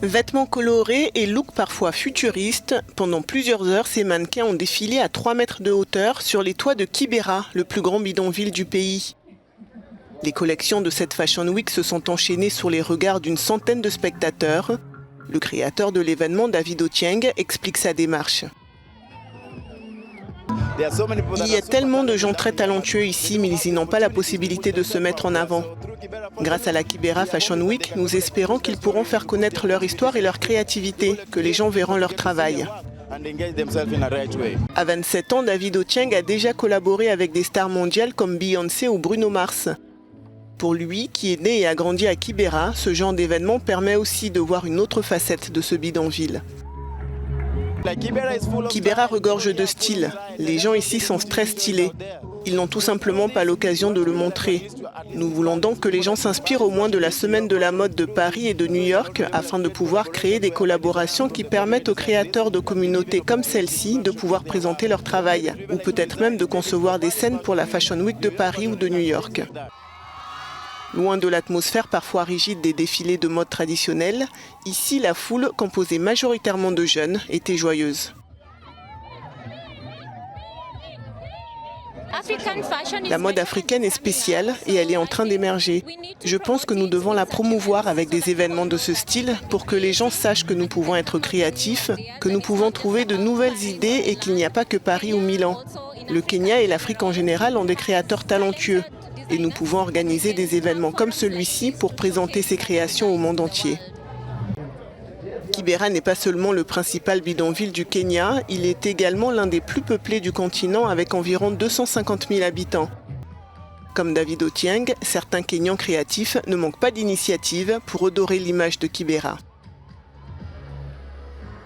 Vêtements colorés et look parfois futuriste, pendant plusieurs heures, ces mannequins ont défilé à 3 mètres de hauteur sur les toits de Kibera, le plus grand bidonville du pays. Les collections de cette Fashion Week se sont enchaînées sur les regards d'une centaine de spectateurs. Le créateur de l'événement, David Ochieng, explique sa démarche. Il y a tellement de gens très talentueux ici, mais ils n'ont pas la possibilité de se mettre en avant. Grâce à la Kibera Fashion Week, nous espérons qu'ils pourront faire connaître leur histoire et leur créativité, que les gens verront leur travail. À 27 ans, David Ochieng a déjà collaboré avec des stars mondiales comme Beyoncé ou Bruno Mars. Pour lui, qui est né et a grandi à Kibera, ce genre d'événement permet aussi de voir une autre facette de ce bidonville. Kibera regorge de style. Les gens ici sont très stylés. Ils n'ont tout simplement pas l'occasion de le montrer. Nous voulons donc que les gens s'inspirent au moins de la semaine de la mode de Paris et de New York afin de pouvoir créer des collaborations qui permettent aux créateurs de communautés comme celle-ci de pouvoir présenter leur travail ou peut-être même de concevoir des scènes pour la Fashion Week de Paris ou de New York. Loin de l'atmosphère parfois rigide des défilés de mode traditionnels, ici la foule, composée majoritairement de jeunes, était joyeuse. La mode africaine est spéciale et elle est en train d'émerger. Je pense que nous devons la promouvoir avec des événements de ce style pour que les gens sachent que nous pouvons être créatifs, que nous pouvons trouver de nouvelles idées et qu'il n'y a pas que Paris ou Milan. Le Kenya et l'Afrique en général ont des créateurs talentueux. Et nous pouvons organiser des événements comme celui-ci pour présenter ces créations au monde entier. Kibera n'est pas seulement le principal bidonville du Kenya, il est également l'un des plus peuplés du continent avec environ 250 000 habitants. Comme David Ochieng, certains Kenyans créatifs ne manquent pas d'initiatives pour redorer l'image de Kibera.